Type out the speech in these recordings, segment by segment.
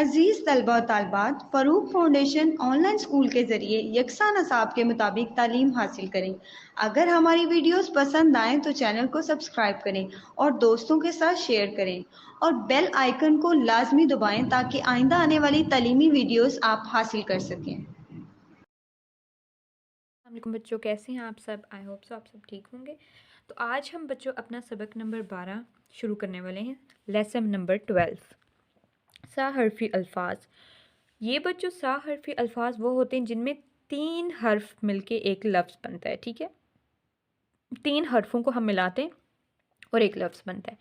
अजीज़ तलबा और तालबात, Farooq foundation online school के ज़रिए यकसा नसाब के मुताबिक तालीम हासिल करें। अगर हमारी वीडियोस पसंद आएँ तो चैनल को सब्सक्राइब करें और दोस्तों के साथ शेयर करें और बेल आइकन को लाजमी दबाएं ताकि आइंदा आने वाली तालीमी वीडियोस आप हासिल कर सकें। वालेकुम बच्चों, कैसे हैं आप सब? आई होप सो आप सब ठीक होंगे। तो आज हम बच्चों अपना सबक नंबर 12 शुरू करने वाले हैं। लेसन नंबर 12, साहरफी अल्फाज। ये बच्चों साहरफी अल्फाज वो होते हैं जिनमें 3 हर्फ मिलके एक लफ्ज़ बनता है। ठीक है, 3 हर्फों को हम मिलाते हैं और एक लफ्ज़ बनता है।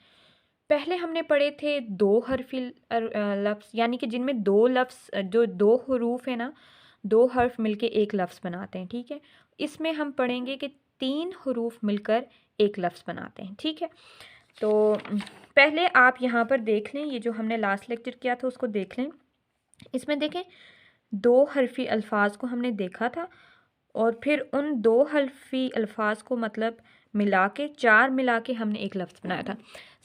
पहले हमने पढ़े थे 2 हर्फी लफ्ज़, यानी कि जिनमें 2 लफ्ज़, जो 2 हरूफ है ना, 2 हर्फ मिलके एक लफ्ज़ बनाते हैं। ठीक है, इसमें हम पढ़ेंगे कि 3 हरूफ मिलकर एक लफ्ज़ बनाते हैं। ठीक है, तो पहले आप यहाँ पर देख लें, ये जो हमने लास्ट लेक्चर किया था उसको देख लें। इसमें देखें 2 हर्फी अल्फाज को हमने देखा था और फिर उन 2 हर्फी अल्फाज को मतलब मिला के 4 मिला के हमने एक लफ्ज़ बनाया था।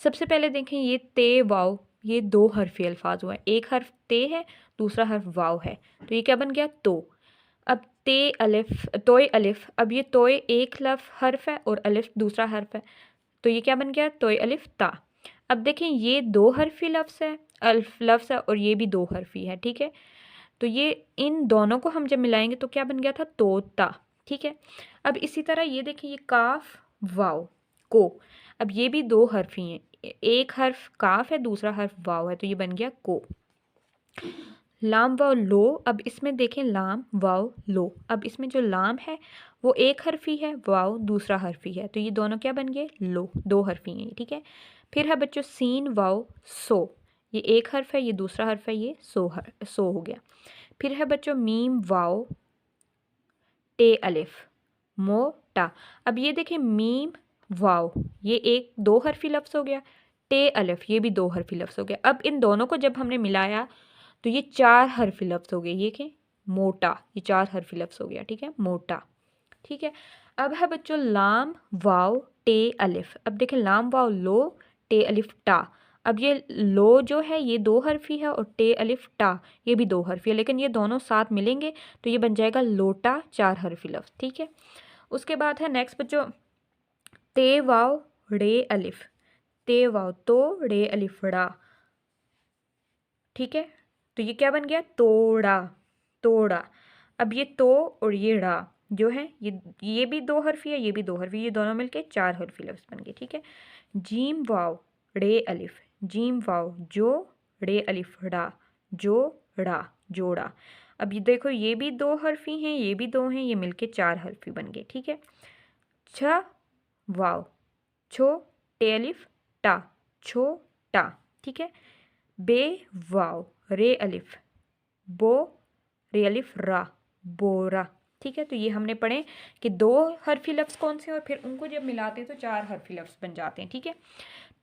सबसे पहले देखें ये ते वाव, ये 2 हर्फी अल्फाज हुआ है। एक हर्फ ते है, दूसरा हर्फ वाव है, तो ये क्या बन गया? तो। अब ते अलिफ, तोय अलिफ, अब ये तोय एक हर्फ है और अलिफ दूसरा हर्फ है, तो ये क्या बन गया? तोय अलिफ ता। अब देखें ये 2 हर्फी लफ्ज़ है, अल्फ लफ्ज़ है, और ये भी 2 हर्फी है। ठीक है, तो ये इन दोनों को हम जब मिलाएंगे तो क्या बन गया था? तोता। ठीक है, अब इसी तरह ये देखिए, ये काफ वाव को, अब ये भी 2 हर्फी हैं। एक हर्फ काफ है, दूसरा हर्फ वाव है, तो ये बन गया को। लाम वाव लो, अब इसमें देखें लाम वाव लो, अब इसमें जो लाम है वो एक हर्फी है, वाव दूसरा हर्फी है, तो ये दोनों क्या बन गए? लो, 2 हर्फी हैं। ठीक है, फिर है बच्चों सीन वाव सो, ये एक हर्फ है, ये दूसरा हर्फ है, ये सो हो गया। फिर है बच्चों मीम वाव टे अलिफ मोटा, अब ये देखें मीम वाव, ये एक 2 हर्फी लफ्ज़ हो गया, टे अलिफ ये भी 2 हर्फी लफ्ज़ हो गया। अब इन दोनों को जब हमने मिलाया तो ये 4 हर्फी लफ्ज़ हो गए। ये क्या? मोटा, ये 4 हर्फी लफ्ज़ हो गया। ठीक है, मोटा। ठीक है, अब है बच्चों लाम वाव टे अलिफ, अब देखें लाम वाव लो टे अलिफ टा, अब ये लो जो है ये 2 हर्फी है और टे अलिफ टा ये भी 2 हर्फी है, लेकिन ये दोनों साथ मिलेंगे तो ये बन जाएगा लोटा, 4 हर्फी लफ्ज़। ठीक है, उसके बाद है नेक्स्ट बच्चों ते वाव रे अलिफ, ते वाव तो रे अलिफ ड़ा। ठीक है, तो ये क्या बन गया? तोड़ा, तोड़ा। अब ये तो और ये ड़ा जो है, ये भी 2 हर्फी है, ये भी 2 हर्फी, ये दोनों मिलके 4 हर्फी लफ्ज़ बन गए। ठीक है, जीम वाव रे अलिफ, जीम वाव जो रे अलिफ ड़ा, जो ड़ा, जोड़ा। अब ये देखो ये भी 2 हर्फी हैं, ये भी 2 हैं, ये मिलके 4 हर्फी बन गए। ठीक है, छ वाव छो टे अलिफ टा, छो टा। ठीक है, बे वाव रे अलिफ बो रे अलिफ रा, बोरा। ठीक है, तो ये हमने पढ़े कि 2 हर्फी लफ्ज़ कौन से हैं और फिर उनको जब मिलाते हैं तो 4 हर्फी लफ्ज़ बन जाते हैं। ठीक है,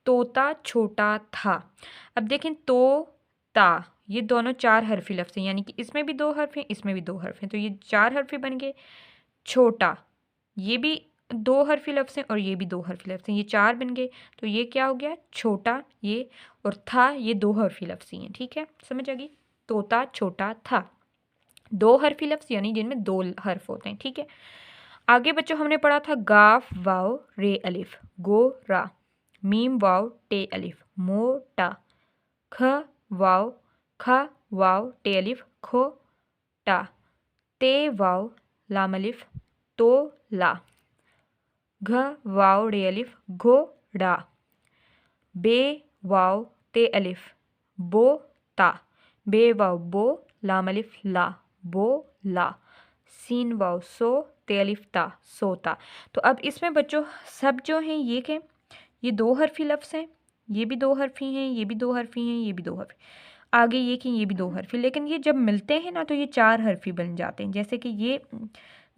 तोता छोटा था, अब देखें तो ता ये दोनों 4 हर्फी लफ्ज़ हैं, यानी कि इसमें भी 2 हर्फ हैं, इसमें भी 2 हर्फ हैं, तो ये 4 हर्फी बन गए। छोटा ये भी 2 हर्फी लफ्ज़ हैं और ये भी 2 हर्फी लफ्ज़ हैं, ये 4 बन गए, तो ये क्या हो गया? छोटा। ये और था ये 2 हर्फी लफ्ज़ ही हैं। ठीक है, समझ आ गई? तोता छोटा था, 2 हर्फी लफ्ज़ यानी जिनमें 2 हर्फ होते हैं। ठीक है, आगे बच्चों हमने पढ़ा था गाफ वाव रे अलिफ गोरा, मीम वाव टे अलिफ मोटा, ख वाव ख वाव टे अलिफ खोटा, ते वाव लाम अलिफ तो ला, घ वाव रे अलिफ घोड़ा, बे वाव ते अलिफ बो ता, बे वाव बो लाम अलिफ ला बो ला, सीन वाव सो ते अलिफ ता सोता। तो अब इसमें बच्चों सब जो हैं ये क्या? ये 2 हर्फी लफ्ज़ हैं, ये भी 2 हर्फी हैं, ये भी 2 हर्फी हैं, ये भी 2 हर्फी, आगे ये कि ये भी 2 हर्फी, लेकिन ये जब मिलते हैं ना तो ये 4 हर्फी बन जाते हैं। जैसे कि ये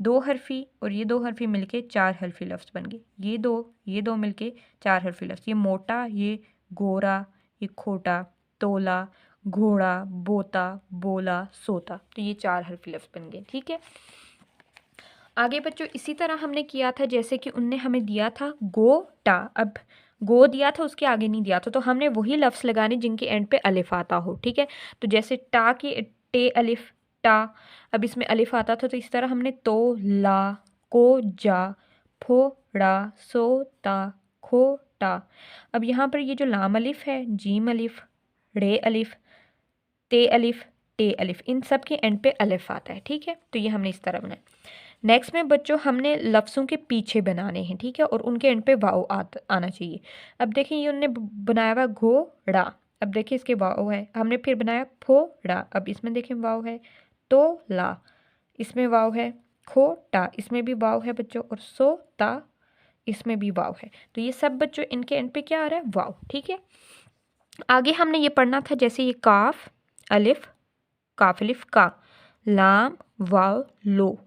2 हर्फी और ये 2 हर्फी मिलके 4 हर्फी लफ्ज़ बन गए, ये दो मिलके 4 हर्फी लफ्ज़, ये मोटा, ये गोरा, ये खोटा, तोला, घोड़ा, बोता, बोला, सोता, तो ये 4 हर्फी लफ्ज़ बन गए। ठीक है, आगे बच्चों इसी तरह हमने किया था, जैसे कि उनने हमें दिया था गोटा, अब गो दिया था उसके आगे नहीं दिया था, तो हमने वही लफ्ज़ लगाने जिनके एंड पे अलिफ आता हो, ठीक है। तो जैसे टा की टे अलिफ टा, अब इसमें अलिफ आता था तो इस तरह हमने तो ला को जा फो ड़ा सो ता खो टा। अब यहाँ पर ये जो लाम अलिफ है, जीम अलिफ, रे अलिफ, ते अलिफ, टे अलिफ, इन सब के एंड पे अलिफ आता है, ठीक है। तो ये हमने इस तरह बनाया। नेक्स्ट में बच्चों हमने लफ्ज़ों के पीछे बनाने हैं, ठीक है, और उनके एंड पे वाव आना चाहिए। अब देखिए ये उन्होंने बनाया हुआ घोड़ा, अब देखिए इसके वाव है, हमने फिर बनाया फोड़ा, अब इसमें देखिए वाव है, तो ला इसमें वाव है, खोटा इसमें भी वाव है बच्चों, और सोता इसमें भी वाव है। तो ये सब बच्चों इनके एंड पे क्या आ रहा है, वाव, ठीक है। आगे हमने ये पढ़ना था, जैसे ये काफ अलिफ का, लाम वाव लो,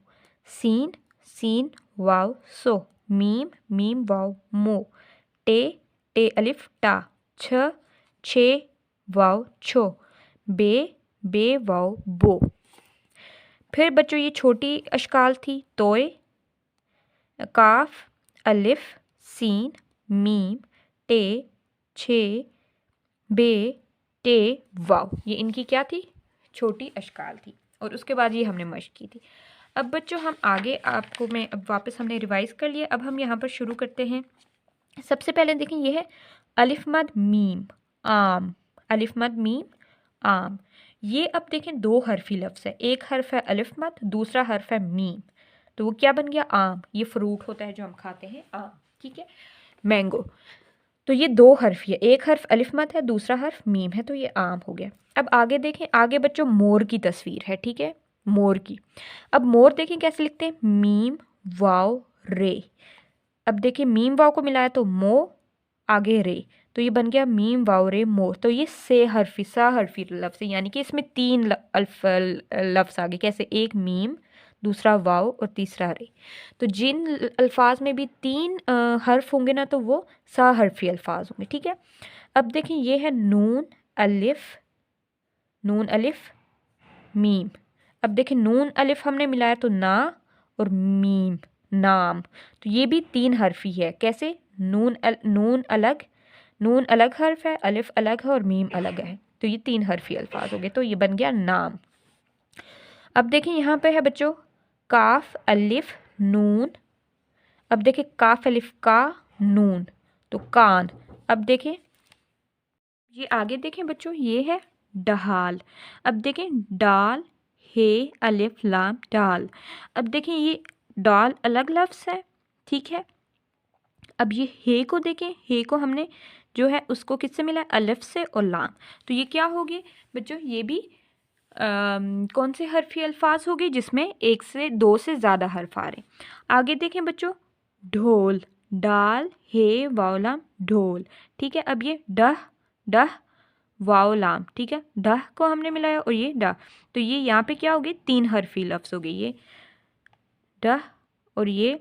सीन सीन वाव सो, मीम वाव मो, टे अलिफ टा, छे वाव छो, बे वाव बो। फिर बच्चों ये छोटी अशकाल थी, तोय, काफ अलिफ सीन मीम टे छे बे टे वाव, ये इनकी क्या थी, छोटी अशकाल थी। और उसके बाद ये हमने मश्क की थी। अब बच्चों हम आगे आपको मैं अब वापस हमने रिवाइज कर लिया, अब हम यहाँ पर शुरू करते हैं। सबसे पहले देखें ये है अलिफ मद मीम आम, अलिफ मद मीम आम। ये अब देखें दो हरफी लफ्ज़ है, एक हर्फ है अलिफ मद, दूसरा हर्फ है मीम, तो वो क्या बन गया, आम। ये फ्रूट होता है जो हम खाते हैं, आम, ठीक है, मैंगो। तो ये दो हर्फी है, एक हर्फ अलिफ मद है, दूसरा हर्फ मीम है, तो ये आम हो गया। अब आगे देखें, आगे बच्चों मोर की तस्वीर है, ठीक है, मोर की। अब मोर देखें कैसे लिखते हैं, मीम वाव रे। अब देखिए मीम वाव को मिलाया तो मो, आगे रे, तो ये बन गया मीम वाव रे मोर। तो ये से हरफी सा हरफी लफ्ज़ है, यानी कि इसमें तीन लफ्ज़ आ गए, कैसे, एक मीम, दूसरा वाव और तीसरा रे। तो जिन अल्फाज में भी तीन हर्फ होंगे ना, तो वो सा हरफी अल्फाज होंगे, ठीक है। अब देखें ये है नून अलिफ मीम। अब देखें नून अलिफ हमने मिलाया तो ना, और मीम नाम, तो ये भी तीन हरफी है, कैसे, नून अलग हर्फ है, अलिफ अलग है और मीम अलग है, तो ये तीन हरफी अल्फाज हो गए, तो ये बन गया नाम। अब देखें यहाँ पे है बच्चों काफ अलिफ नून, अब देखें काफ अलिफ का नून, तो कान। अब देखें ये आगे देखें बच्चों, ये है डहाल। अब देखें डाल हे अलिफ लाम डाल। अब देखें ये डाल अलग लफ्ज़ है, ठीक है। अब ये हे को देखें, हे को हमने जो है उसको किससे मिला है, अलिफ से और लाम, तो ये क्या होगी बच्चों, ये भी कौन से हरफी अल्फाज हो गए, जिसमें एक से दो से ज़्यादा हर्फ आ रहे। आगे देखें बच्चों ढोल, डाल हे वावलाम ढोल, ठीक है। अब ये डह वावलाम, ठीक है, डह को हमने मिलाया और ये डह, तो ये यहाँ पे क्या हो गई, तीन हरफी लफ्ज़ हो गई, ये डह और ये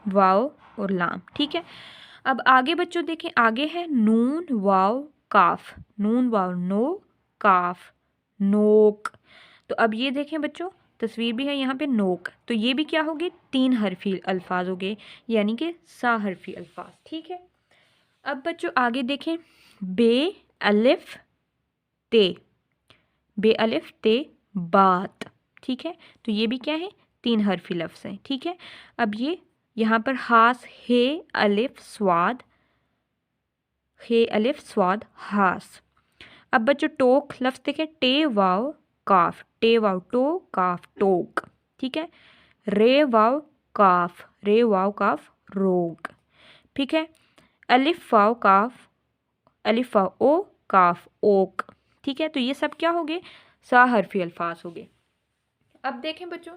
वाव और लाम, ठीक है। अब आगे बच्चों देखें, आगे है नून वाव काफ, नून वाव नो काफ नोक। तो अब ये देखें बच्चों तस्वीर भी है यहाँ पे नोक, तो ये भी क्या हो गए, तीन हरफी अल्फाज हो गए, यानी कि सा हरफी अल्फाज, ठीक है। अब बच्चों आगे देखें बे अलिफ ते बात, ठीक है, तो ये भी क्या है, तीन हरफी लफ्ज़ हैं, ठीक है। अब ये यहाँ पर हास हे अलिफ स्वाद हास। अब बच्चों टोक लफ्ज़ देखें, टे वाव टो काफ टोक, ठीक है। रे वाव काफ रोग, ठीक है। अलिफ वाव ओ काफ ओक, ठीक है। तो ये सब क्या हो गए, सा हरफी अल्फाज हो गए। अब देखें बच्चों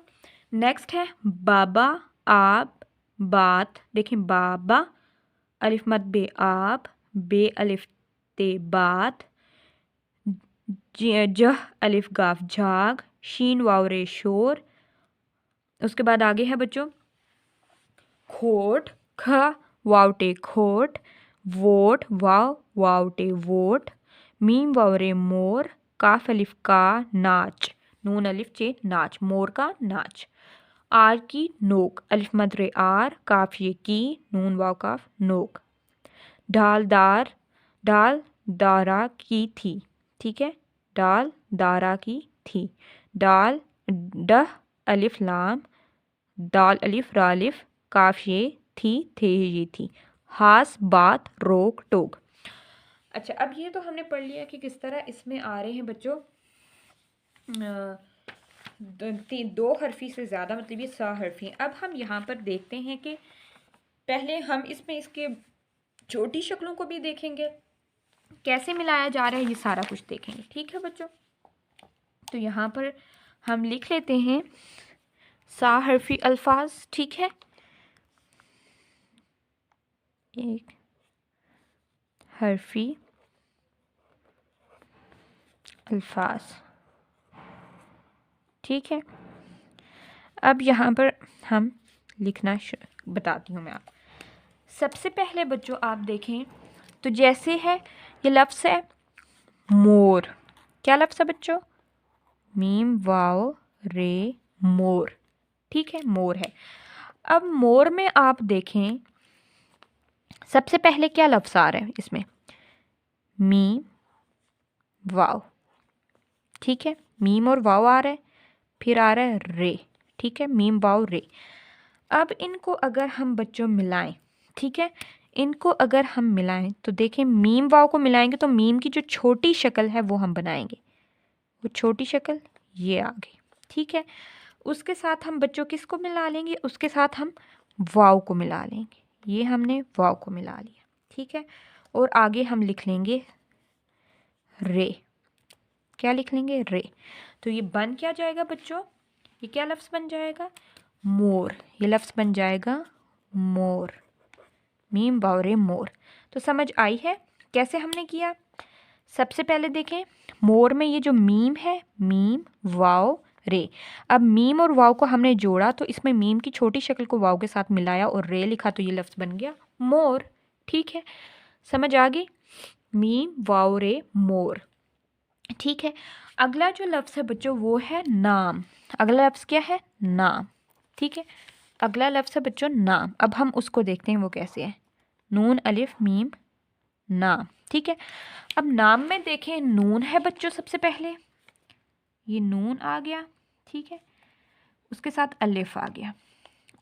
नेक्स्ट है बाबा आप बात। देखें बाबा अलिफ मद बे आप, बे अलिफ ते बात, जह अलिफ गाफ झाग, शीन वाव रे शोर। उसके बाद आगे है बच्चों खोट, ख वाव टे खोट, वोट वाव टे वोट, मीम वाव रे मोर, काफ अलिफ का नाच, नून अलिफ चे नाच, मोर का नाच। आर की नोक, अलिफ मद रे आर, काफ ये की, नून वाव काफ नोक। ढाल दार, डाल दारा की थी, ठीक है, डाल दारा की थी। डाल डह अलिफ लाम, दाल अलिफ रालिफ, काफ ये, थी थे ये थी। हास बात रोक टोक। अच्छा, अब ये तो हमने पढ़ लिया कि किस तरह इसमें आ रहे हैं बच्चों दो हरफी से ज़्यादा, मतलब ये सा हरफी। अब हम यहाँ पर देखते हैं कि पहले हम इसमें इसके छोटी शक्लों को भी देखेंगे, कैसे मिलाया जा रहा है ये सारा कुछ देखेंगे, ठीक है बच्चों। तो यहाँ पर हम लिख लेते हैं सा हरफी अल्फाज, ठीक है, एक हरफी अल्फाज, ठीक है। अब यहाँ पर हम लिखना बताती हूँ मैं आप। सबसे पहले बच्चों आप देखें तो जैसे है ये लफ्ज़ है मोर, क्या लफ्ज़ है बच्चों, मीम वाव रे मोर, ठीक है, मोर है। अब मोर में आप देखें सबसे पहले क्या लफ्ज़ आ रहा है इसमें, मीम वाव, ठीक है, मीम और वाव आ रहा है, फिर आ रहा है रे, ठीक है, मीम वाव रे। अब इनको अगर हम बच्चों मिलाएं, ठीक है, इनको अगर हम मिलाएं तो देखें मीम वाव को मिलाएंगे तो मीम की जो छोटी शक्ल है वो हम बनाएंगे, वो छोटी शक्ल ये आ गई, ठीक है। उसके साथ हम बच्चों किसको मिला लेंगे, उसके साथ हम वाव को मिला लेंगे, ये हमने वाव को मिला लिया, ठीक है। और आगे हम लिख लेंगे रे, क्या लिख लेंगे, रे। तो ये बन क्या जाएगा बच्चों, ये क्या लफ्ज़ बन जाएगा, मोर, ये लफ्ज़ बन जाएगा मोर, मीम वाव रे मोर। तो समझ आई है कैसे हमने किया। सबसे पहले देखें मोर में ये जो मीम है, मीम वाव रे, अब मीम और वाव को हमने जोड़ा तो इसमें मीम की छोटी शक्ल को वाव के साथ मिलाया और रे लिखा तो ये लफ्ज़ बन गया मोर, ठीक है, समझ आ गई, मीम वाव रे मोर, ठीक है। अगला जो लफ्ज़ है बच्चों वो है नाम, अगला लफ्ज़ क्या है, नाम, ठीक है, अगला लफ्ज़ है बच्चों नाम। अब हम उसको देखते हैं वो कैसे है, नून अलिफ मीम नाम, ठीक है। अब नाम में देखें नून है बच्चों, सबसे पहले ये नून आ गया, ठीक है, उसके साथ अलिफ आ गया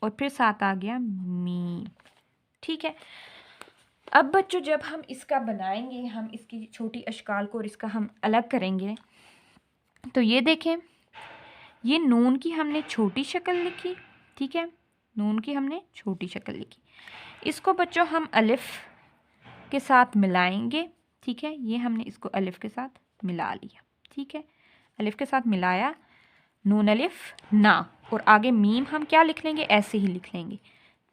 और फिर साथ आ गया मीम, ठीक है। अब बच्चों जब हम इसका बनाएंगे, हम इसकी छोटी अशकाल को और इसका हम अलग करेंगे, तो ये देखें ये नून की हमने छोटी शक्ल लिखी, ठीक है, नून की हमने छोटी शक्ल लिखी, इसको बच्चों हम अलिफ के साथ मिलाएंगे, ठीक है, ये हमने इसको अलिफ के साथ मिला लिया, ठीक है, अलिफ के साथ मिलाया, नून अलिफ ना, और आगे मीम हम क्या लिख लेंगे, ऐसे ही लिख लेंगे,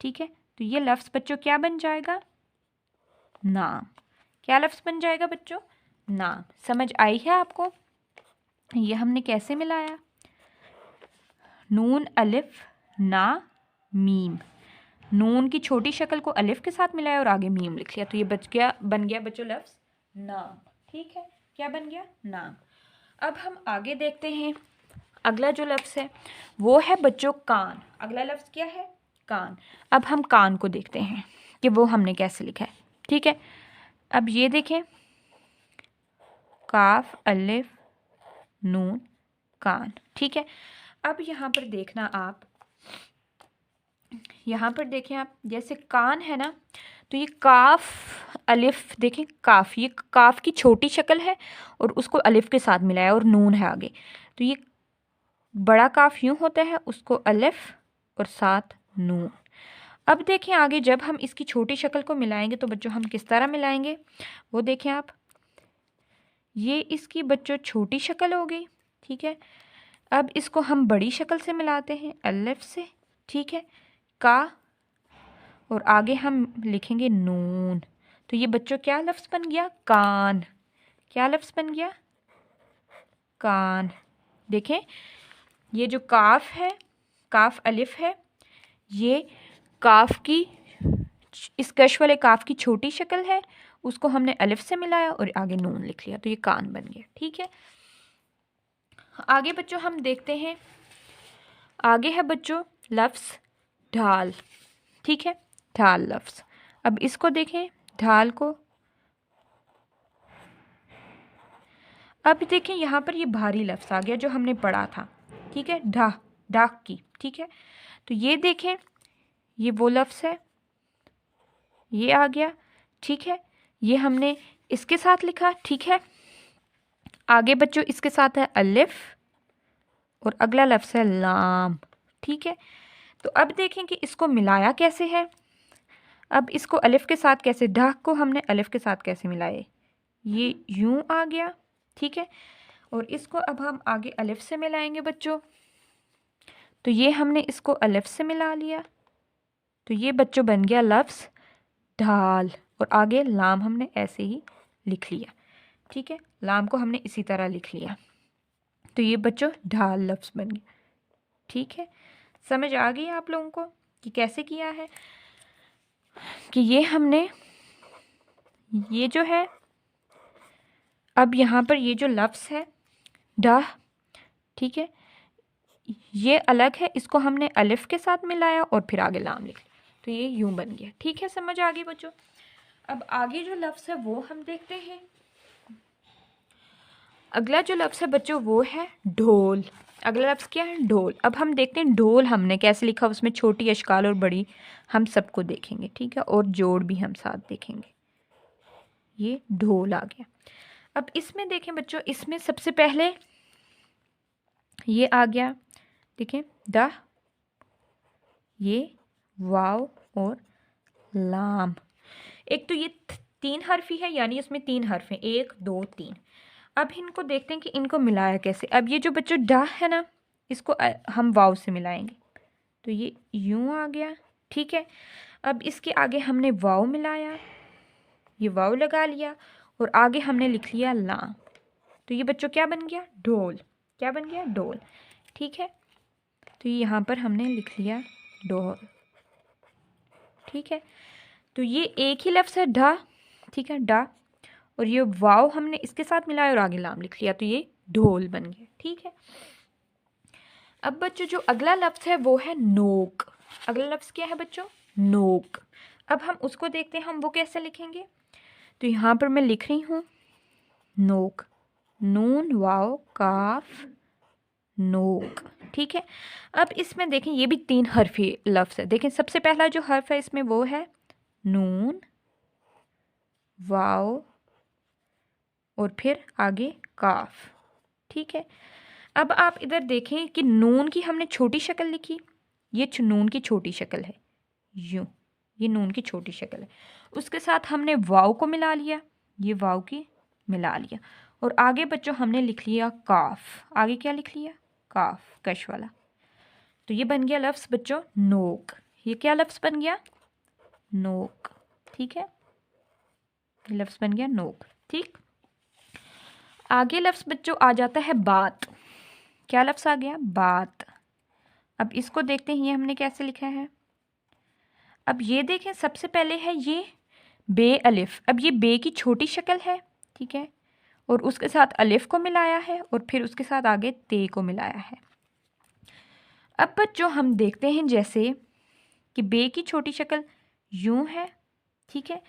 ठीक है। तो ये लफ्ज़ बच्चों क्या बन जाएगा, नाम, क्या लफ्ज़ बन जाएगा बच्चों, नाम। समझ आई है आपको, ये हमने कैसे मिलाया, नून अलिफ ना मीम, नून की छोटी शक्ल को अलिफ के साथ मिलाया और आगे मीम लिख लिया, तो ये बन गया बच्चों लफ्ज़ नाम, ठीक है, क्या बन गया, नाम। अब हम आगे देखते हैं अगला जो लफ्ज़ है वो है बच्चों कान, अगला लफ्ज़ क्या है, कान। अब हम कान को देखते हैं कि वो हमने कैसे लिखा है, ठीक है। अब ये देखें काफ अलिफ नून कान, ठीक है। अब यहाँ पर देखना आप, यहाँ पर देखें आप, जैसे कान है ना, तो ये काफ अलिफ देखें, काफ, ये काफ की छोटी शक्ल है और उसको अलिफ के साथ मिलाया और नून है आगे, तो ये बड़ा काफ यूँ होता है, उसको अलिफ और साथ नून। अब देखें आगे जब हम इसकी छोटी शक्ल को मिलाएंगे तो बच्चों हम किस तरह मिलाएंगे, वो देखें आप, ये इसकी बच्चों छोटी शक्ल हो गई, ठीक है। अब इसको हम बड़ी शक्ल से मिलाते हैं अलिफ से, ठीक है, का, और आगे हम लिखेंगे नून, तो ये बच्चों क्या लफ्ज़ बन गया, कान, क्या लफ्ज़ बन गया, कान। देखें ये जो काफ है, काफ अलिफ है, ये काफ की, इस कश वाले काफ की छोटी शक्ल है, उसको हमने अलिफ से मिलाया और आगे नून लिख लिया, तो ये कान बन गया, ठीक है। आगे बच्चों हम देखते हैं, आगे है बच्चों लफ्ज़ ढाल, ठीक है, ढाल लफ्ज़। अब इसको देखें, ढाल को, अब देखें यहाँ पर ये भारी लफ्ज़ आ गया जो हमने पढ़ा था, ठीक है, डाक की, ठीक है। तो ये देखें, ये वो लफ्ज़ है, ये आ गया, ठीक है, ये हमने इसके साथ लिखा, ठीक है। आगे बच्चों इसके साथ है अलिफ और अगला लफ्ज़ है लाम, ठीक है। तो अब देखें कि इसको मिलाया कैसे है। अब इसको अलिफ के साथ कैसे, ढाक को हमने अलिफ के साथ कैसे मिलाए, ये यूं आ गया, ठीक है। और इसको अब हम आगे अलिफ से मिलाएंगे बच्चों। तो ये हमने इसको अलिफ से मिला लिया, तो ये बच्चों बन गया लफ्ज़ ढाल, और आगे लाम हमने ऐसे ही लिख लिया, ठीक है, लाम को हमने इसी तरह लिख लिया। तो ये बच्चों ढाल लफ्ज़ बन गया, ठीक है। समझ आ गई आप लोगों को कि कैसे किया है, कि ये हमने, ये जो है, अब यहाँ पर ये जो लफ्ज़ है डाह, ठीक है, ये अलग है, इसको हमने अलिफ के साथ मिलाया और फिर आगे लाम लिख लिया, तो ये यूं बन गया, ठीक है। समझ आ गई बच्चों। अब आगे जो लफ्ज़ है वो हम देखते हैं। अगला जो लफ्ज़ है बच्चों वो है ढोल। अगला लफ्ज़ क्या है, ढोल। अब हम देखते हैं ढोल हमने कैसे लिखा, उसमें छोटी अशकाल और बड़ी हम सबको देखेंगे, ठीक है, और जोड़ भी हम साथ देखेंगे। ये ढोल आ गया। अब इसमें देखें बच्चों, इसमें सबसे पहले ये आ गया, देखें द, ये वाव और लाम। एक तो ये 3 हर्फी है, यानी इसमें 3 हर्फ हैं, 1 2 3। अब इनको देखते हैं कि इनको मिलाया कैसे। अब ये जो बच्चों डा है ना, इसको हम वाव से मिलाएंगे, तो ये यूं आ गया, ठीक है। अब इसके आगे हमने वाव मिलाया, ये वाव लगा लिया, और आगे हमने लिख लिया लाम, तो ये बच्चों क्या बन गया, ढोल। क्या बन गया, ढोल, ठीक है। तो यहाँ पर हमने लिख लिया ढोल, ठीक है। तो ये एक ही लफ्ज़ है ढा, ठीक है, डा, और ये वाव हमने इसके साथ मिलाया और आगे लाम लिख लिया, तो ये ढोल बन गया, ठीक है। अब बच्चों जो अगला लफ्ज़ है वो है नोक। अगला लफ्ज़ क्या है बच्चों, नोक। अब हम उसको देखते हैं, हम वो कैसे लिखेंगे। तो यहाँ पर मैं लिख रही हूँ नोक, नून वाव काफ नोक, ठीक है। अब इसमें देखें ये भी 3 हर्फी लफ्ज़ है। देखें सबसे पहला जो हर्फ है इसमें वो है नून, वाव और फिर आगे काफ, ठीक है। अब आप इधर देखें कि नून की हमने छोटी शक्ल लिखी, ये नून की छोटी शक्ल है, यूं, ये नून की छोटी शक्ल है। उसके साथ हमने वाव को मिला लिया, ये वाव की मिला लिया, और आगे बच्चों हमने लिख लिया काफ। आगे क्या लिख लिया, काफ, कश वाला। तो ये बन गया लफ्ज़ बच्चों नोक। ये क्या लफ्ज़ बन गया, नोक, ठीक है, ये लफ्ज़ बन गया नोक, ठीक। आगे लफ्ज़ बच्चों आ जाता है बात। क्या लफ्ज़ आ गया, बात। अब इसको देखते हैं, ये हमने कैसे लिखा है। अब ये देखें सबसे पहले है ये बे अलिफ। अब ये बे की छोटी शक्ल है, ठीक है, और उसके साथ अलिफ को मिलाया है और फिर उसके साथ आगे ते को मिलाया है। अब बच्चों हम देखते हैं जैसे कि बे की छोटी शक्ल यूं है, ठीक है,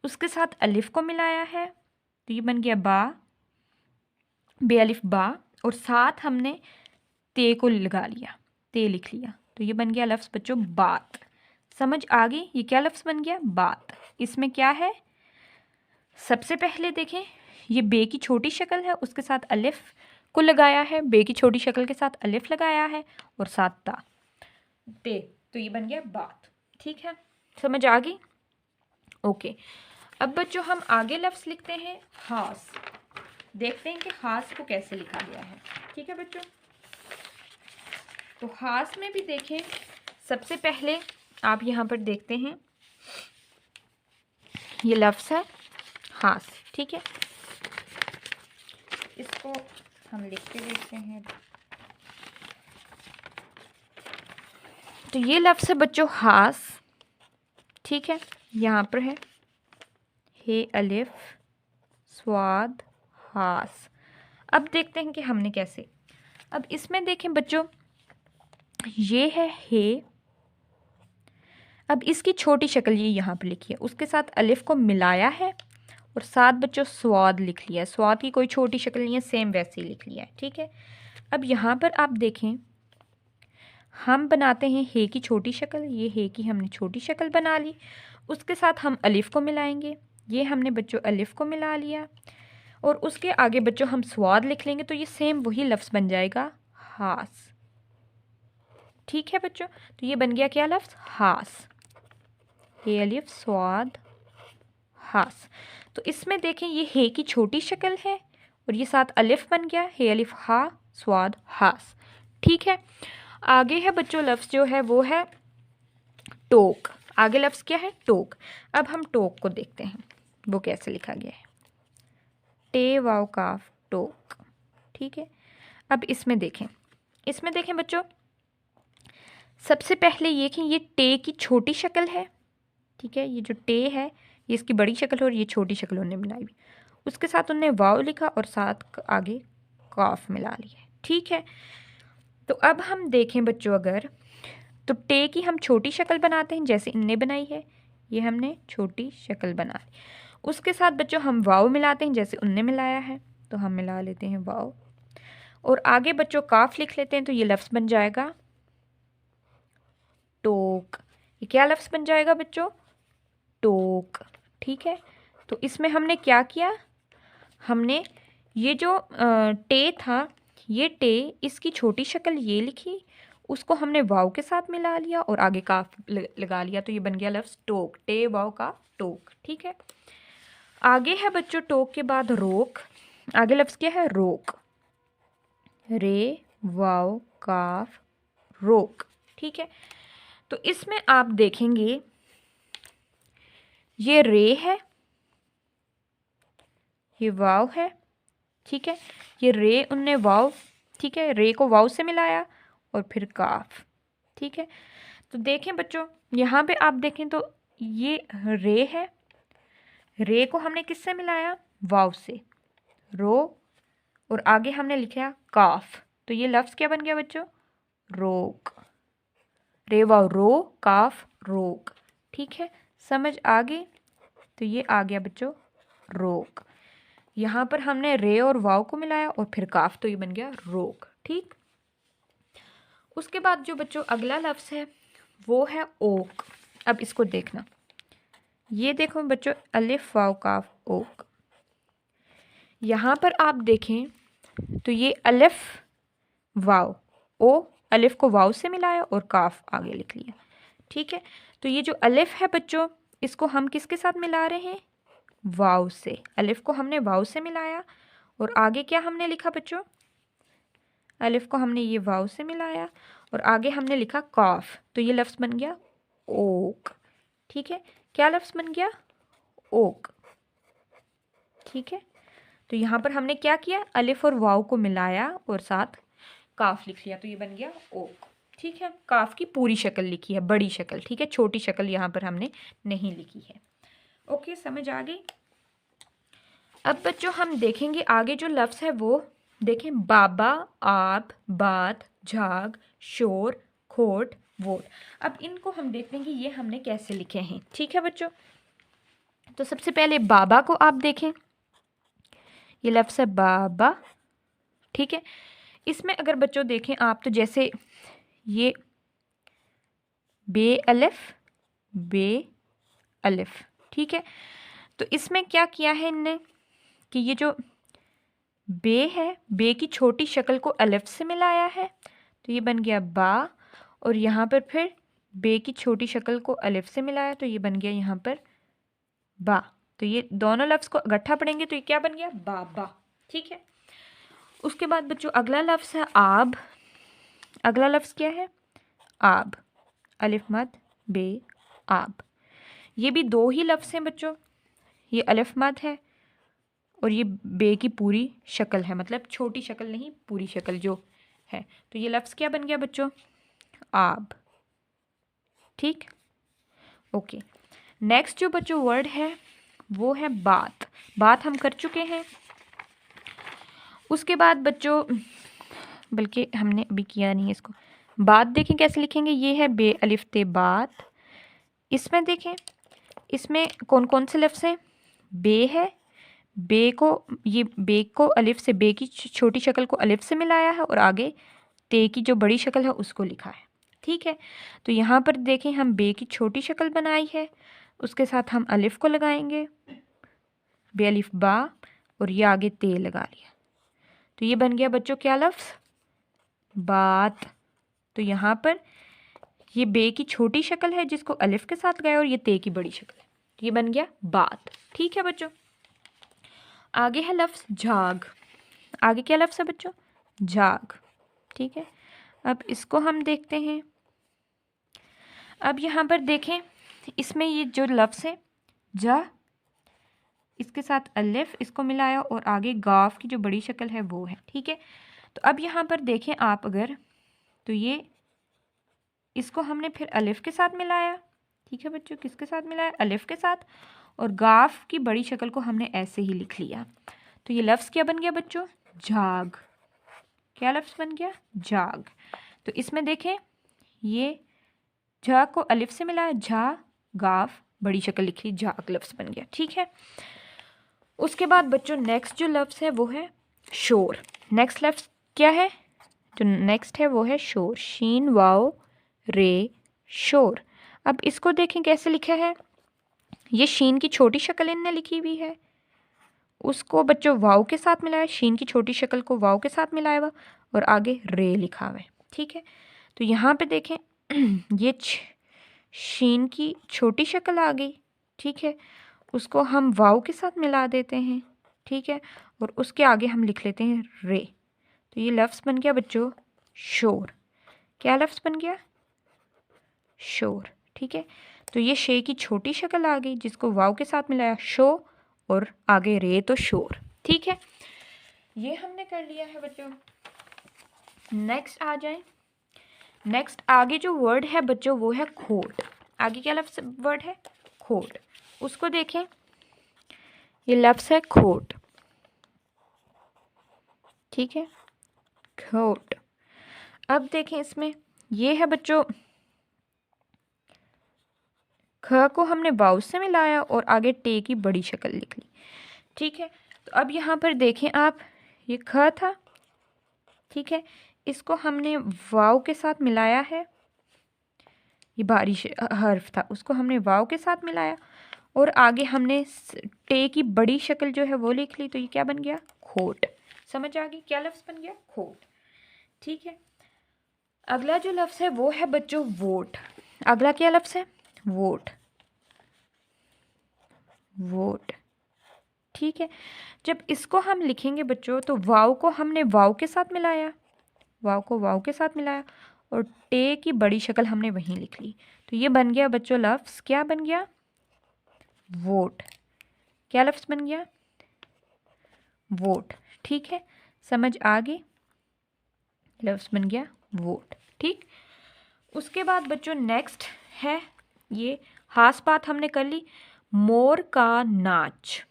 उसके साथ अलिफ को मिलाया है, तो ये बन गया बा, बे अलिफ बा, और साथ हमने ते को लगा लिया, ते लिख लिया, तो ये बन गया लफ्ज़ बच्चों बात। समझ आ गई, ये क्या लफ्ज़ बन गया, बात। इसमें क्या है, सबसे पहले देखें ये बे की छोटी शक्ल है, उसके साथ अलिफ को लगाया है, बे की छोटी शक्ल के साथ अलिफ लगाया है और साथ ता, ते, तो ये बन गया बात, ठीक है। समझ आ गई, ओके। अब बच्चों हम आगे लफ्ज़ लिखते हैं हास। देखते हैं कि हास को कैसे लिखा गया है, ठीक है बच्चों। तो हास में भी देखें, सबसे पहले आप यहाँ पर देखते हैं ये लफ्ज़ है हास, ठीक है। इसको हम लिख के देखते हैं। तो ये लफ्ज़ है बच्चों हास, ठीक है, यहाँ पर है हे अलिफ स्वाद हास। अब देखते हैं कि हमने कैसे। अब इसमें देखें बच्चों, ये है हे। अब इसकी छोटी शक्ल ये यहाँ पर लिखी है, उसके साथ अलिफ को मिलाया है और साथ बच्चों स्वाद लिख लिया है। स्वाद की कोई छोटी शक्ल नहीं है, सेम वैसे ही लिख लिया है। ठीक है, अब यहाँ पर आप देखें, हम बनाते हैं हे की छोटी शक्ल। ये हे की हमने छोटी शक्ल बना ली, उसके साथ हम अलिफ को मिलाएंगे। ये हमने बच्चों अलिफ को मिला लिया और उसके आगे बच्चों हम स्वाद लिख लेंगे, तो ये सेम वही लफ्ज़ बन जाएगा हास। ठीक है बच्चों, तो ये बन गया क्या लफ्ज़? हास। हे अलिफ स्वाद हास। तो इसमें देखें ये हे की छोटी शक्ल है और ये साथ अलिफ बन गया, हे अलिफ हा स्वाद हास। ठीक है, आगे है बच्चों लफ्ज़ जो है वो है टोक। आगे लफ्ज़ क्या है? टोक। अब हम टोक को देखते हैं वो कैसे लिखा गया है। टे वाव काफ टोक। ठीक है, अब इसमें देखें बच्चों, सबसे पहले ये कि ये टे की छोटी शक्ल है। ठीक है, ये जो टे है ये इसकी बड़ी शक्ल है और ये छोटी शक्ल उन्होंने बनाई हुई। उसके साथ उन्होंने वाव लिखा और साथ आगे काफ मिला लिया। ठीक है, तो अब हम देखें बच्चों अगर, तो टे की हम छोटी शक्ल बनाते हैं जैसे इनने बनाई है, ये हमने छोटी शक्ल बना ली। उसके साथ बच्चों हम वाव मिलाते हैं जैसे उनने मिलाया है, तो हम मिला लेते हैं वाव और आगे बच्चों काफ लिख लेते हैं, तो ये लफ्ज़ बन जाएगा टोक। ये क्या लफ्ज़ बन जाएगा बच्चों? टोक। ठीक है, तो इसमें हमने क्या किया, हमने ये जो टे था, ये टे इसकी छोटी शक्ल ये लिखी, उसको हमने वाव के साथ मिला लिया और आगे काफ लगा लिया, तो ये बन गया लफ्ज़ टोक। टे वाव का टोक। ठीक है, आगे है बच्चों टोक के बाद रोक। आगे लफ्ज़ क्या है? रोक। रे वाव काफ रोक। ठीक है, तो इसमें आप देखेंगे ये रे है, ये वाव है। ठीक है, ये रे उनने वाव, ठीक है, रे को वाव से मिलाया और फिर काफ। ठीक है, तो देखें बच्चों यहाँ पे आप देखें तो ये रे है, रे को हमने किससे मिलाया? वाव से, रो, और आगे हमने लिखा काफ, तो ये लफ्ज़ क्या बन गया बच्चों? रोक। रे वाव रो काफ रोक। ठीक है, समझ आ गई? तो ये आ गया बच्चों रोक। यहाँ पर हमने रे और वाव को मिलाया और फिर काफ, तो ये बन गया रोक। ठीक, उसके बाद जो बच्चों अगला लफ्ज़ है वो है ओक। अब इसको देखना, ये देखो बच्चों अलिफ वाव काफ ओक। यहाँ पर आप देखें तो ये अलिफ वाव, ओ अलिफ को वाव से मिलाया और काफ आगे लिख लिया। ठीक है, तो ये जो अलिफ है बच्चों इसको हम किसके साथ मिला रहे हैं? वाव से। अलिफ को हमने वाव से मिलाया और आगे क्या हमने लिखा बच्चों? अलिफ को हमने ये वाव से मिलाया और आगे हमने लिखा काफ, तो ये लफ्ज़ बन गया ओक। ठीक है, क्या लफ्ज़ बन गया? ओक। ठीक है, तो यहाँ पर हमने क्या किया? अलिफ और वाव को मिलाया और साथ काफ लिख लिया, तो ये बन गया ओक। ठीक है, काफ की पूरी शक्ल लिखी है, बड़ी शक्ल। ठीक है, छोटी शक्ल यहाँ पर हमने नहीं लिखी है। ओके, समझ आ गई? अब बच्चों हम देखेंगे आगे जो लफ्ज़ है वो देखें, बाबा, आप, बात, झाग, शोर, खोट, वोट। अब इनको हम देखते हैं कि ये हमने कैसे लिखे हैं। ठीक है बच्चों, तो सबसे पहले बाबा को आप देखें, ये लफ्ज़ है बाबा। ठीक है, इसमें अगर बच्चों देखें आप तो जैसे ये बे अलिफ। ठीक है, तो इसमें क्या किया है इनने कि ये जो बे है, बे की छोटी शक्ल को अलिफ से मिलाया है, तो ये बन गया बा, और यहाँ पर फिर बे की छोटी शक्ल को अलिफ से मिलाया, तो ये बन गया यहाँ पर बा। तो ये दोनों लफ्ज़ को इकट्ठा पढ़ेंगे तो ये क्या बन गया? बाबा। ठीक है, उसके बाद बच्चों अगला लफ्ज़ है आब। अगला लफ्ज़ क्या है? आब। अलिफ मद बे आब। ये भी दो ही लफ्ज़ हैं बच्चों, ये अलिफ मद है और ये बे की पूरी शक्ल है, मतलब छोटी शक्ल नहीं, पूरी शक्ल जो है। तो ये लफ्ज़ क्या बन गया बच्चों? आब। ठीक, ओके। नेक्स्ट जो बच्चों वर्ड है वो है बात। बात हम कर चुके हैं। उसके बाद बच्चों, बल्कि हमने अभी किया नहीं है इसको, बात देखें कैसे लिखेंगे, ये है बे अलिफ ते बात। इसमें देखें, इसमें कौन कौन से लफ्ज़ हैं, बे है, बे को, ये बे को अलिफ से, बे की छोटी शक्ल को अलिफ से मिलाया है और आगे ते की जो बड़ी शक्ल है उसको लिखा है। ठीक है, तो यहाँ पर देखें हम बे की छोटी शक्ल बनाई है, उसके साथ हम अलिफ को लगाएंगे, बे अलिफ बा, और ये आगे ते लगा लिया, तो ये बन गया बच्चों क्या लफ्ज़, बात। तो यहाँ पर ये बे की छोटी शक्ल है जिसको अलिफ के साथ लगाया और ये ते की बड़ी शक्ल है, ये बन गया बात। ठीक है बच्चों, आगे है लफ्ज़ झाग। आगे क्या लफ्ज़ है बच्चों, झाग। ठीक है, अब इसको हम देखते हैं। अब यहाँ पर देखें, इसमें ये जो लफ्ज़ है जा, इसके साथ अलिफ, इसको मिलाया और आगे गाफ की जो बड़ी शक्ल है वो है। ठीक है, तो अब यहाँ पर देखें आप अगर, तो ये इसको हमने फिर अलिफ के साथ मिलाया। ठीक है बच्चों, किसके साथ मिलाया, अलिफ के साथ, और गाफ की बड़ी शक्ल को हमने ऐसे ही लिख लिया, तो ये लफ्ज़ क्या बन गया बच्चों, झाग। क्या लफ्ज़ बन गया, झाग। तो इसमें देखें, ये झा को अलिफ से मिलाया, झा, गाफ, बड़ी शक्ल लिख ली, झाग लफ्ज़ बन गया। ठीक है, उसके बाद बच्चों नेक्स्ट जो लफ्ज़ है वो है शोर। नेक्स्ट लफ्ज़ क्या है, जो नेक्स्ट है वो है शोर, शीन वाओ रे, शोर। अब इसको देखें कैसे लिखा है, ये शीन की छोटी शक्ल इनने लिखी हुई है, उसको बच्चों वाव के साथ मिलाया, शीन की छोटी शक्ल को वाव के साथ मिलाया हुआ और आगे रे लिखा हुआ है। ठीक है, तो यहाँ पे देखें ये शीन की छोटी शक्ल आ गई। ठीक है, उसको हम वाव के साथ मिला देते हैं। ठीक है, और उसके आगे हम लिख लेते हैं रे, तो ये लफ्ज़ बन गया बच्चों शोर। क्या लफ्ज़ बन गया, शोर। ठीक है, तो ये शे की छोटी शक्ल आ गई जिसको वाव के साथ मिलाया, शो, और आगे रे, तो शोर। ठीक है, ये हमने कर लिया है बच्चों। नेक्स्ट आ जाए, नेक्स्ट आगे जो वर्ड है बच्चों वो है खोट। आगे क्या लफ्ज़ वर्ड है, खोट। उसको देखें, ये लफ्ज़ है खोट। ठीक है, खोट। अब देखें इसमें ये है बच्चों, ख को हमने वाव से मिलाया और आगे टे की बड़ी शक्ल लिख ली। ठीक है, तो अब यहाँ पर देखें आप, ये ख था। ठीक है, इसको हमने वाव के साथ मिलाया है, ये भारी हर्फ था, उसको हमने वाव के साथ मिलाया और आगे हमने टे की बड़ी शक्ल जो है वो लिख ली, तो ये क्या बन गया, खोट। समझ आ गई, क्या लफ्ज़ बन गया, खोट। ठीक है, अगला जो लफ्ज़ है वो है बच्चों वोट। अगला क्या लफ्ज़ है, वोट, वोट। ठीक है, जब इसको हम लिखेंगे बच्चों तो वाव को हमने वाव के साथ मिलाया, वाव को वाव के साथ मिलाया और टे की बड़ी शक्ल हमने वहीं लिख ली, तो ये बन गया बच्चों लफ्ज़, क्या बन गया, वोट। क्या लफ्ज़ बन गया, वोट। ठीक है, समझ आ गई, लफ्ज़ बन गया वोट। ठीक, उसके बाद बच्चों नेक्स्ट है, ये खास बात हमने कर ली, मोर का नाच।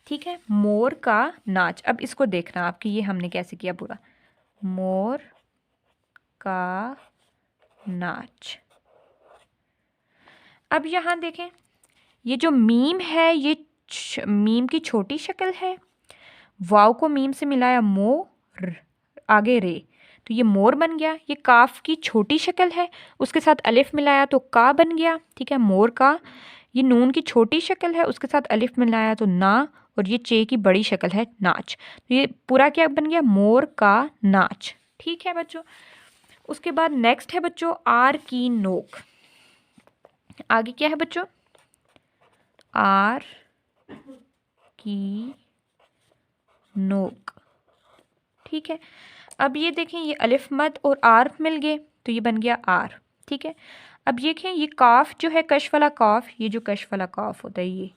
ठीक है, मोर का नाच। अब इसको देखना आपकी, ये हमने कैसे किया पूरा, मोर का नाच। अब यहाँ देखें, ये जो मीम है ये मीम की छोटी शक्ल है, वाव को मीम से मिलाया, मोर, आगे रे, तो ये मोर बन गया। ये काफ की छोटी शक्ल है, उसके साथ अलिफ मिलाया तो का बन गया। ठीक है, मोर का। ये नून की छोटी शक्ल है, उसके साथ अलिफ मिलाया तो ना, और ये चे की बड़ी शक्ल है, नाच। तो ये पूरा क्या बन गया, मोर का नाच। ठीक है बच्चों, उसके बाद नेक्स्ट है बच्चों आर की नोक। आगे क्या है बच्चों, आर की नोक। ठीक है, अब ये देखें, ये अलिफ मद और आर मिल गए तो ये बन गया आर। ठीक है, अब ये देखें, ये काफ जो है कश वाला काफ, ये जो कश वाला काफ होता है ये,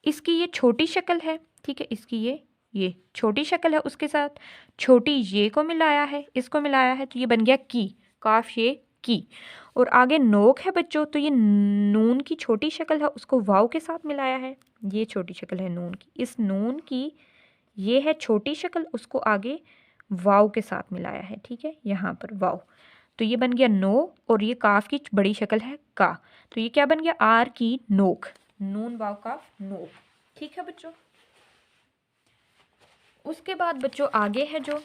इसकी ये छोटी शक्ल है। ठीक है, इसकी ये छोटी शक्ल है, उसके साथ छोटी ये को मिलाया है, इसको मिलाया है, तो ये बन गया की, काफ ये की। और आगे नोक है बच्चों, तो ये नून की छोटी शक्ल है, उसको वाव के साथ मिलाया है, ये छोटी शक्ल है नून की, इस नून की ये है छोटी शक्ल, उसको आगे वाव के साथ मिलाया है। ठीक है, यहाँ पर वाव, तो ये बन गया नो, और ये काफ की बड़ी शक्ल है का, तो ये क्या बन गया आर की नोक, नून वाव काफ नोक। ठीक है बच्चों। उसके बाद बच्चों आगे है जो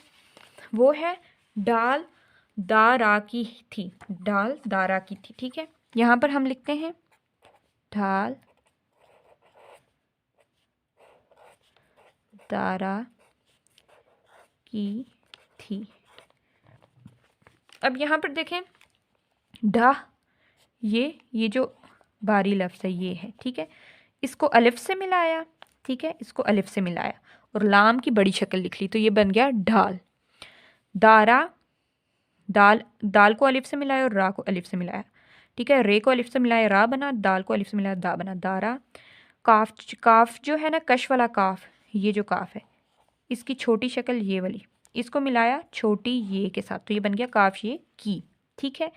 वो है डाल दारा की थी, डाल दारा की थी। ठीक है, यहाँ पर हम लिखते हैं ढाल दारा की थी। अब यहाँ पर देखें डा, ये जो बारी लफ्ज़ है ये है। ठीक है, इसको अलिफ से मिलाया, ठीक है, इसको अलिफ से मिलाया और लाम की बड़ी शक्ल लिख ली, तो ये बन गया ढाल। दारा, दाल, दाल को अलिफ से मिलाया और रा को अलिफ से मिलाया। ठीक है, रे को अलिफ से मिलाया रा बना, दाल को अलिफ से मिलाया दा बना दारा। काफ, काफ जो है ना कश वाला काफ, ये जो काफ है इसकी छोटी शक्ल ये वाली, इसको मिलाया छोटी ये के साथ, तो ये बन गया काफ ये की। ठीक है,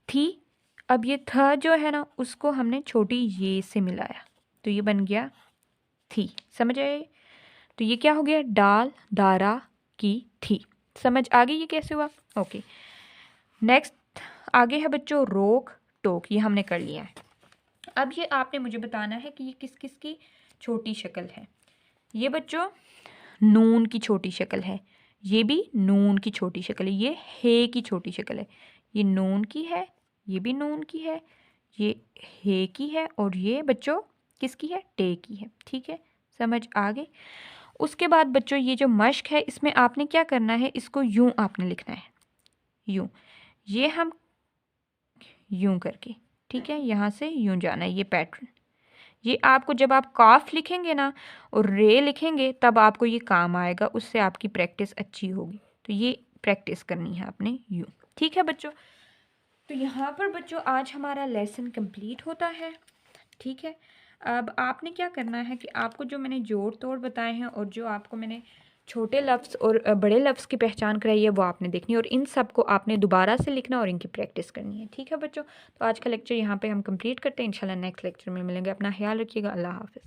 थी, अब ये था जो है ना उसको हमने छोटी ये से मिलाया, तो ये बन गया थी। समझ आए? तो ये क्या हो गया डाल दारा की थी। समझ आ गई ये कैसे हुआ? ओके, नेक्स्ट आगे है बच्चों रोक टोक, ये हमने कर लिया है। अब ये आपने मुझे बताना है कि ये किस किस की छोटी शक्ल है। ये बच्चों नून की छोटी शक्ल है, ये भी नून की छोटी शक्ल है, ये हे की छोटी शक्ल है, ये नून की है, ये भी नून की है, ये हे की है, और ये बच्चों किसकी है टे की है। ठीक है, समझ आ गई? उसके बाद बच्चों ये जो मश्क है इसमें आपने क्या करना है, इसको यूं आपने लिखना है, यूं, ये हम यूं करके, ठीक है, यहाँ से यूं जाना है, ये पैटर्न। ये आपको जब आप काफ लिखेंगे ना और रे लिखेंगे तब आपको ये काम आएगा, उससे आपकी प्रैक्टिस अच्छी होगी। तो ये प्रैक्टिस करनी है आपने यूं। ठीक है बच्चों, तो यहाँ पर बच्चों आज हमारा लेसन कंप्लीट होता है। ठीक है, अब आपने क्या करना है कि आपको जो मैंने जोड़ तोड़ बताए हैं और जो आपको मैंने छोटे लफ्ज़ और बड़े लफ्ज़ की पहचान कराई है वो आपने देखनी है, और इन सब को आपने दोबारा से लिखना और इनकी प्रैक्टिस करनी है। ठीक है बच्चों, तो आज का लेक्चर यहाँ पे हम कंप्लीट करते हैं। इंशाल्लाह नेक्स्ट लेक्चर में मिलेंगे। अपना ख्याल रखिएगा। अल्लाह हाफ़िज़।